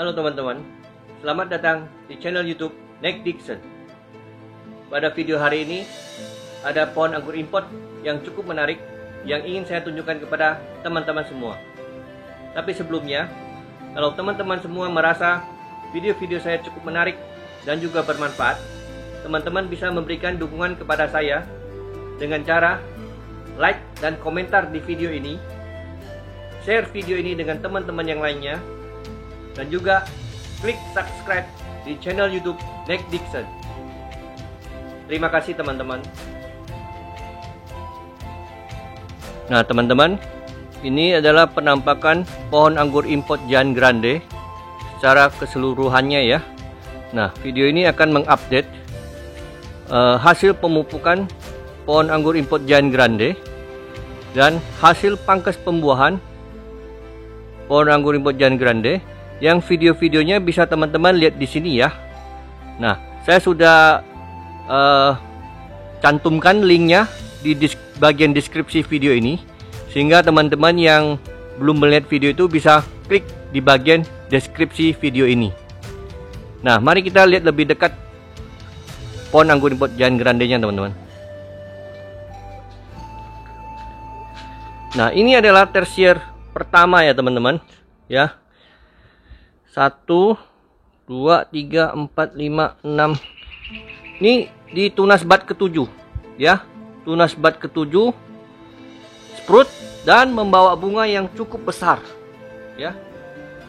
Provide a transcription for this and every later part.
Halo teman-teman, selamat datang di channel YouTube Nick Dixon. Pada video hari ini ada pohon anggur import yang cukup menarik yang ingin saya tunjukkan kepada teman-teman semua. Tapi sebelumnya, kalau teman-teman semua merasa video-video saya cukup menarik dan juga bermanfaat, teman-teman bisa memberikan dukungan kepada saya dengan cara like dan komentar di video ini, share video ini dengan teman-teman yang lainnya, dan juga klik subscribe di channel YouTube Nick Dixon. Terima kasih teman-teman. Nah teman-teman, ini adalah penampakan pohon anggur import Giant Grande secara keseluruhannya ya. Nah video ini akan mengupdate hasil pemupukan pohon anggur import Giant Grande dan hasil pangkas pembuahan pohon anggur import Giant Grande, yang video-videonya bisa teman-teman lihat di sini ya. Nah, saya sudah cantumkan linknya di bagian deskripsi video ini, sehingga teman-teman yang belum melihat video itu bisa klik di bagian deskripsi video ini. Nah, mari kita lihat lebih dekat pohon anggur import Giant Grande-nya teman-teman. Nah, ini adalah tersier pertama ya teman-teman ya. 1, 2, 3, 4, 5, 6. Ini di tunas bat ke-7 ya. Tunas bat ke-7 sprout dan membawa bunga yang cukup besar ya.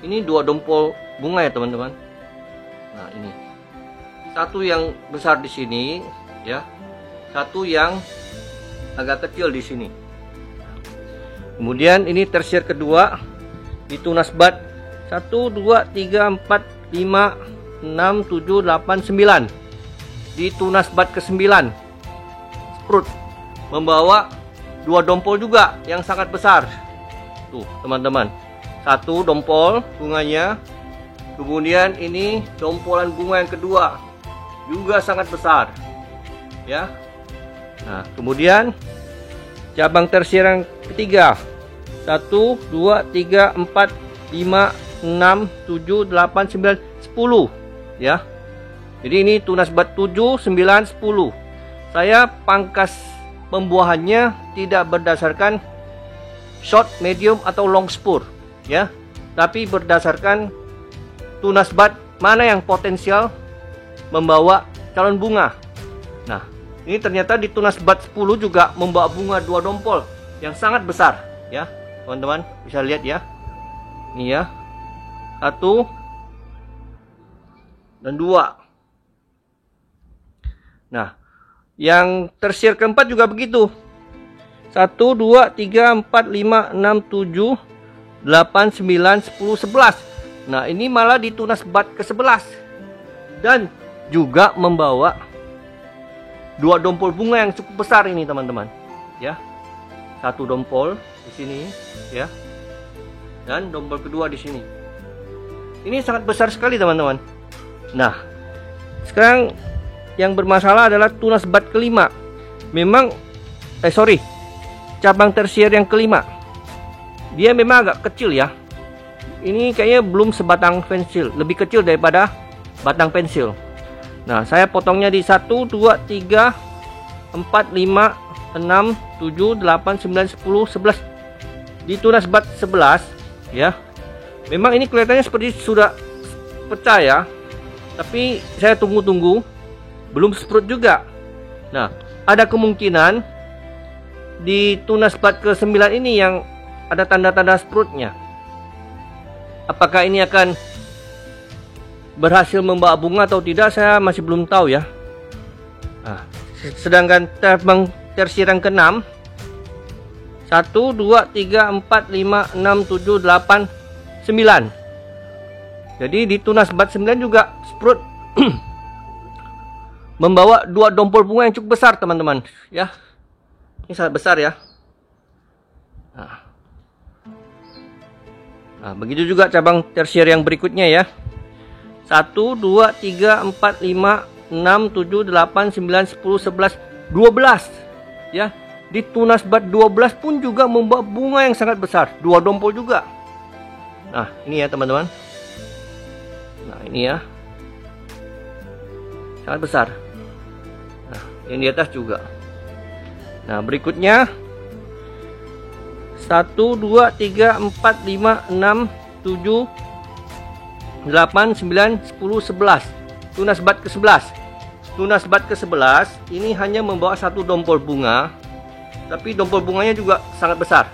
Ini 2 dompol bunga ya teman-teman. Nah, ini. Satu yang besar di sini ya. Satu yang agak kecil di sini. Kemudian ini tersier kedua di tunas bat 1, 2, 3, 4, 5, 6, 7, 8, 9. Di tunas bat ke-9 sprout membawa 2 dompol juga yang sangat besar. Tuh teman-teman, 1 dompol bunganya. Kemudian ini dompolan bunga yang kedua juga sangat besar ya. Nah kemudian cabang tersier yang ketiga 1, 2, 3, 4, 5, 6, 7, 8, 9, 10 ya. Jadi ini tunas bat 7, 9, 10. Saya pangkas pembuahannya tidak berdasarkan short, medium atau long spur ya, tapi berdasarkan tunas bat mana yang potensial membawa calon bunga. Nah, ini ternyata di tunas bat 10 juga membawa bunga 2 dompol yang sangat besar ya. Teman-teman bisa lihat ya. Ini ya. 1 dan 2. Nah, yang tersier keempat juga begitu. 1, 2, 3, 4, 5, 6, 7, 8, 9, 10, 11. Nah, ini malah di tunas bat ke-11. Dan juga membawa 2 dompol bunga yang cukup besar ini, teman-teman. Ya. 1 dompol di sini, ya. Dan dompol kedua di sini. Ini sangat besar sekali, teman-teman. Nah, sekarang yang bermasalah adalah tunas bat kelima. Memang cabang tersier yang kelima. Dia memang agak kecil ya. Ini kayaknya belum sebatang pensil, lebih kecil daripada batang pensil. Nah, saya potongnya di 1, 2, 3, 4, 5, 6, 7, 8, 9, 10, 11. Di tunas bat 11 ya. Memang ini kelihatannya seperti sudah pecah ya. Tapi saya tunggu-tunggu, belum sprout juga. Nah, ada kemungkinan di tunas bat ke-9 ini yang ada tanda-tanda sproutnya. Apakah ini akan berhasil membawa bunga atau tidak, saya masih belum tahu ya. Nah, sedangkan cabang tersier yang ke-6 1, 2, 3, 4, 5, 6, 7, 8, 9. Jadi di tunas bat 9 juga sprout membawa 2 dompol bunga yang cukup besar teman-teman ya. Ini sangat besar ya. Nah, begitu juga cabang tersier yang berikutnya ya. 1, 2, 3, 4, 5, 6, 7, 8, 9, 10, 11, 12 ya. Di tunas bat 12 pun juga membawa bunga yang sangat besar, 2 dompol juga. Nah, ini ya teman-teman. Nah, ini ya. Sangat besar. Nah, yang di atas juga. Nah, berikutnya 1, 2, 3, 4, 5, 6, 7, 8, 9, 10, 11. Tunas bat ke-11. Tunas bat ke-11 ini hanya membawa 1 dompol bunga, tapi dompol bunganya juga sangat besar.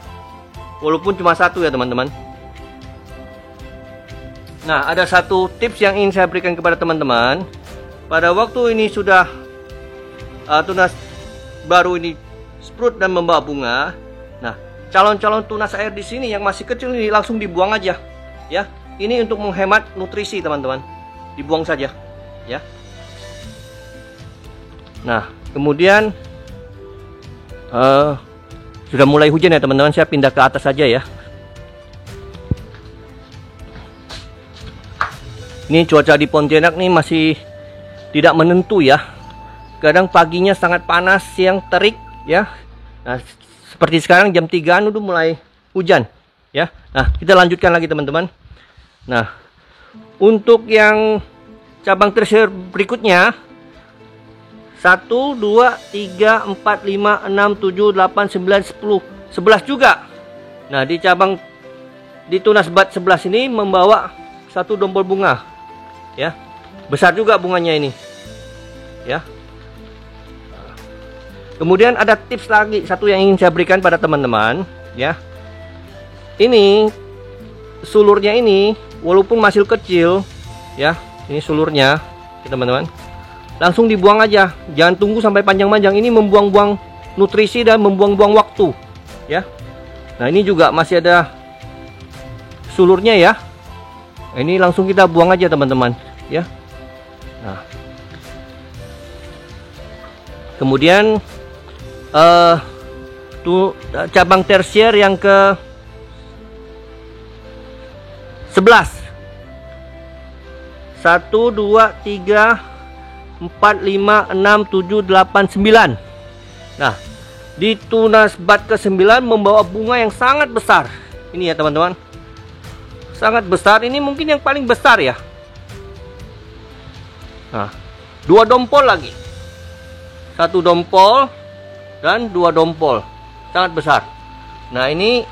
Walaupun cuma 1 ya teman-teman. Nah, ada satu tips yang ingin saya berikan kepada teman-teman. Pada waktu ini sudah tunas baru ini sprut dan membawa bunga. Nah, calon-calon tunas air di sini yang masih kecil ini langsung dibuang aja, ya. Ini untuk menghemat nutrisi teman-teman. Dibuang saja, ya. Nah, kemudian sudah mulai hujan ya teman-teman. Saya pindah ke atas saja ya. Ini cuaca di Pontianak nih masih tidak menentu ya. Kadang paginya sangat panas, siang terik ya. Nah, seperti sekarang jam 3-an udah mulai hujan ya. Nah, kita lanjutkan lagi teman-teman. Nah, untuk yang cabang tersier berikutnya 1, 2, 3, 4, 5, 6, 7, 8, 9, 10, 11 juga. Nah, di tunas bat 11 ini membawa 1 dompol bunga ya. Besar juga bunganya ini ya. Kemudian ada tips lagi satu yang ingin saya berikan pada teman-teman ya. Ini sulurnya ini walaupun masih kecil ya, ini sulurnya ya, teman-teman. Langsung dibuang aja, jangan tunggu sampai panjang-panjang. Ini membuang-buang nutrisi dan membuang-buang waktu ya. Nah, ini juga masih ada sulurnya ya. Ini langsung kita buang aja teman-teman ya. Nah, kemudian cabang tersier yang ke 11. 1, 2, 3, 4, 5, 6, 7, 8, 9. Nah, di tunas bat ke-9 membawa bunga yang sangat besar. Ini ya teman-teman. Sangat besar, ini mungkin yang paling besar ya. Nah, 2 dompol lagi. 1 dompol dan 2 dompol. Sangat besar. Nah, ini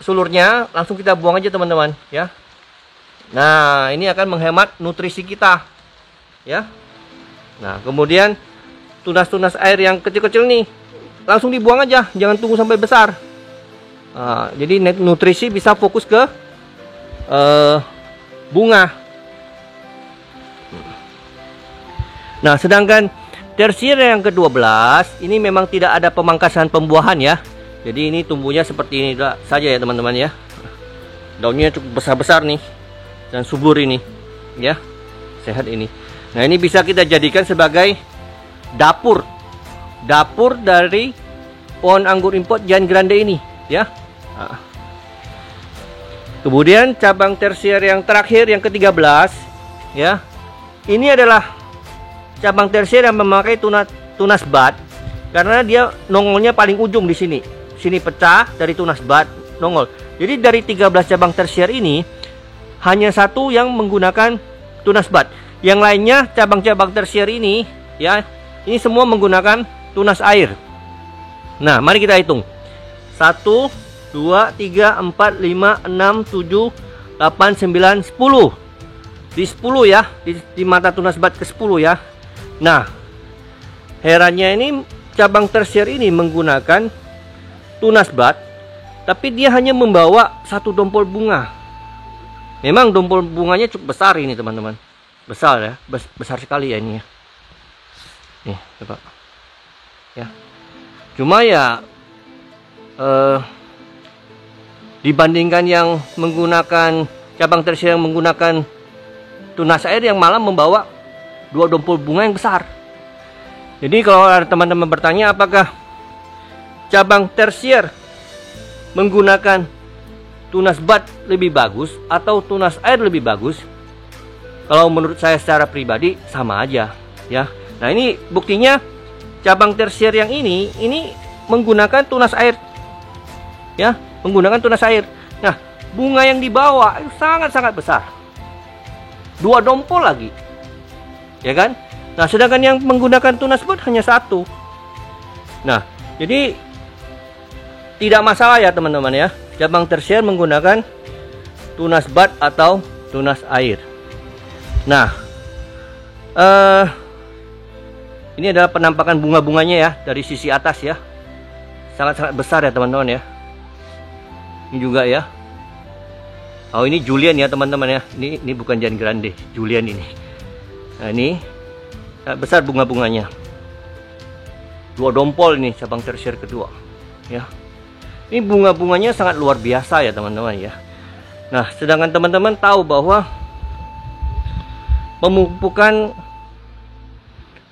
sulurnya langsung kita buang aja teman-teman ya. Nah, ini akan menghemat nutrisi kita ya. Nah, kemudian tunas-tunas air yang kecil-kecil nih langsung dibuang aja, jangan tunggu sampai besar. Nah, jadi nutrisi bisa fokus ke bunga. Nah, sedangkan tersier yang ke-12 ini memang tidak ada pemangkasan pembuahan ya. Jadi ini tumbuhnya seperti ini saja ya teman-teman ya. Daunnya cukup besar-besar nih dan subur ini ya. Sehat ini. Nah, ini bisa kita jadikan sebagai dapur dari pohon anggur import Giant Grande ini ya. Nah. Kemudian cabang tersier yang terakhir yang ke-13 ya. Ini adalah cabang tersier yang memakai tunas bat karena dia nongolnya paling ujung di sini. Sini pecah dari tunas bat nongol. Jadi dari 13 cabang tersier ini hanya 1 yang menggunakan tunas bat. Yang lainnya cabang-cabang tersier ini ya, ini semua menggunakan tunas air. Nah, mari kita hitung. 1, 2, 3, 4, 5, 6, 7, 8, 9, 10. Di 10 ya, di mata tunas bat ke-10 ya. Nah, herannya ini cabang tersier ini menggunakan tunas bat, tapi dia hanya membawa 1 dompol bunga. Memang dompol bunganya cukup besar ini teman-teman. Besar ya, besar sekali ya ini ya. Nih, coba. Ya. Cuma ya dibandingkan yang menggunakan cabang tersier yang menggunakan tunas air yang malah membawa 2 dompol bunga yang besar. Jadi kalau ada teman-teman bertanya apakah cabang tersier menggunakan tunas bat lebih bagus atau tunas air lebih bagus? Kalau menurut saya secara pribadi sama aja ya. Nah, ini buktinya cabang tersier yang ini menggunakan tunas air ya, menggunakan tunas air. Nah, bunga yang dibawa itu sangat-sangat besar 2 dompol lagi. Ya kan? Nah, sedangkan yang menggunakan tunas bud hanya 1. Nah, jadi tidak masalah ya teman-teman ya. Cabang tersier menggunakan tunas bud atau tunas air. Nah, ini adalah penampakan bunga-bunganya ya dari sisi atas ya. Sangat-sangat besar ya teman-teman ya. Ini juga ya. Oh, ini Julian ya teman-teman ya. Ini bukan Jan Grande, Julian ini. Nah, ini sangat besar bunga-bunganya. 2 dompol ini cabang tersier kedua ya. Ini bunga-bunganya sangat luar biasa ya teman-teman ya. Nah, sedangkan teman-teman tahu bahwa pemupukan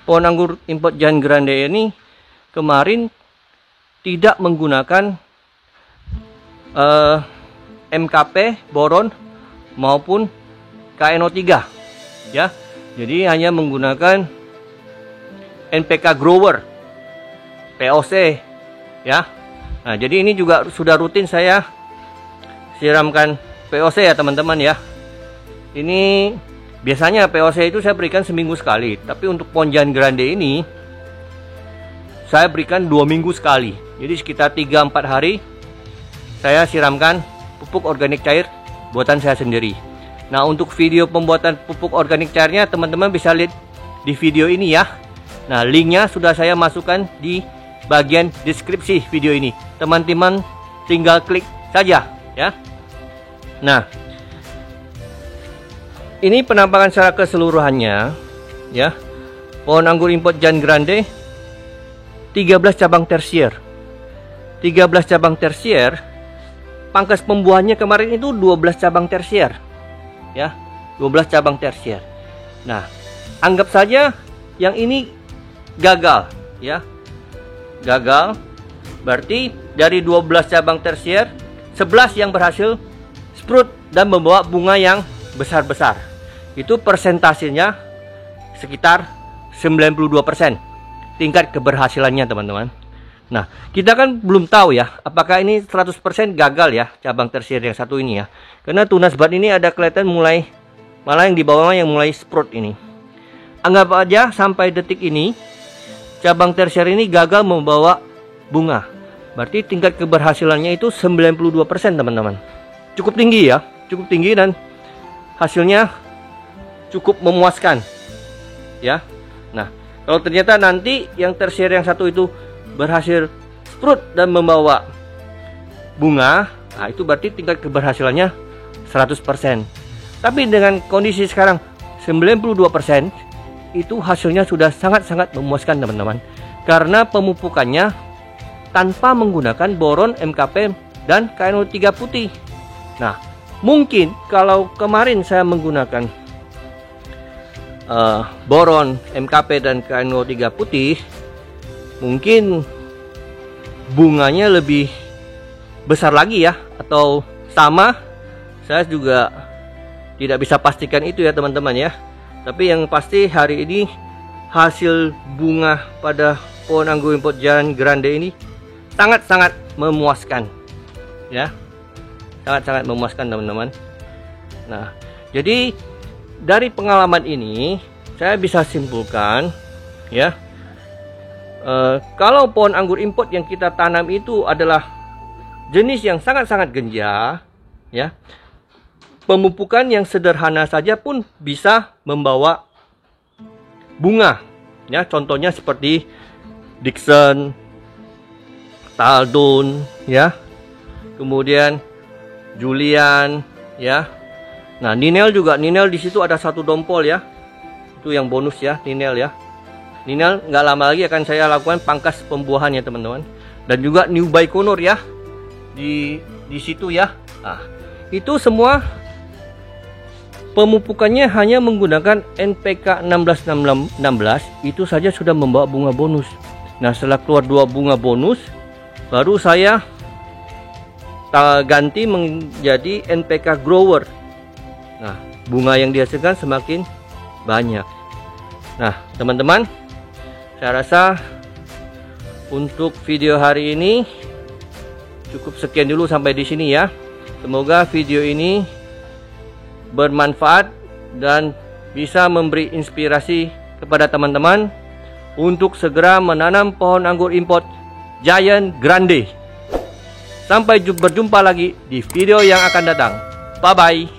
pohon anggur import Jan Grande ini kemarin tidak menggunakan MKP, boron maupun KNO3 ya. Jadi hanya menggunakan NPK grower, POC ya. Nah, jadi ini juga sudah rutin saya siramkan POC ya teman-teman ya. Ini biasanya POC itu saya berikan seminggu sekali, tapi untuk pohon Jan Grande ini saya berikan 2 minggu sekali. Jadi sekitar 3-4 hari saya siramkan pupuk organik cair buatan saya sendiri. Nah, untuk video pembuatan pupuk organik cairnya teman-teman bisa lihat di video ini ya. Nah, linknya sudah saya masukkan di bagian deskripsi video ini. Teman-teman tinggal klik saja ya. Nah, ini penampakan secara keseluruhannya ya. Pohon anggur import Jan Grande 13 cabang tersier. 13 cabang tersier. Pangkas pembuahannya kemarin itu 12 cabang tersier. Ya, 12 cabang tersier. Nah, anggap saja yang ini gagal ya. Gagal. Berarti dari 12 cabang tersier 11 yang berhasil sprout dan membawa bunga yang besar-besar. Itu persentasenya sekitar 92% tingkat keberhasilannya teman-teman. Nah, kita kan belum tahu ya apakah ini 100% gagal ya cabang tersier yang satu ini ya. Karena tunas bud ini ada kelihatan mulai, malah yang di bawahnya yang mulai sprout ini. Anggap aja sampai detik ini cabang tersier ini gagal membawa bunga. Berarti tingkat keberhasilannya itu 92% teman-teman. Cukup tinggi ya, cukup tinggi dan hasilnya cukup memuaskan ya. Nah, kalau ternyata nanti yang tersier yang satu itu berhasil sprout dan membawa bunga, nah itu berarti tingkat keberhasilannya 100%. Tapi dengan kondisi sekarang 92%, itu hasilnya sudah sangat-sangat memuaskan teman-teman. Karena pemupukannya tanpa menggunakan boron, MKP, dan KNO3 putih. Nah, mungkin kalau kemarin saya menggunakan boron, MKP, dan KNO3 putih, mungkin bunganya lebih besar lagi ya, atau sama. Saya juga tidak bisa pastikan itu ya teman-teman ya. Tapi yang pasti hari ini hasil bunga pada pohon anggur import Jan Grande ini sangat-sangat memuaskan ya. Sangat-sangat memuaskan teman-teman. Nah, jadi dari pengalaman ini saya bisa simpulkan ya, kalau pohon anggur import yang kita tanam itu adalah jenis yang sangat-sangat genja ya, pemupukan yang sederhana saja pun bisa membawa bunga ya. Contohnya seperti Dixon, Taldon ya, kemudian Julian ya. Nah, Ninel juga, Ninel di situ ada 1 dompol ya. Itu yang bonus ya, Ninel ya. Ninel nggak lama lagi akan saya lakukan pangkas pembuahannya teman-teman. Dan juga New Baikonur ya di situ ya. Nah, itu semua pemupukannya hanya menggunakan NPK 1616 itu saja sudah membawa bunga bonus. Nah, setelah keluar 2 bunga bonus, baru saya ganti menjadi NPK grower. Nah, bunga yang dihasilkan semakin banyak. Nah, teman-teman, saya rasa untuk video hari ini cukup sekian dulu sampai di sini ya. Semoga video ini bermanfaat dan bisa memberi inspirasi kepada teman-teman untuk segera menanam pohon anggur import Giant Grande. Sampai berjumpa lagi di video yang akan datang. Bye-bye.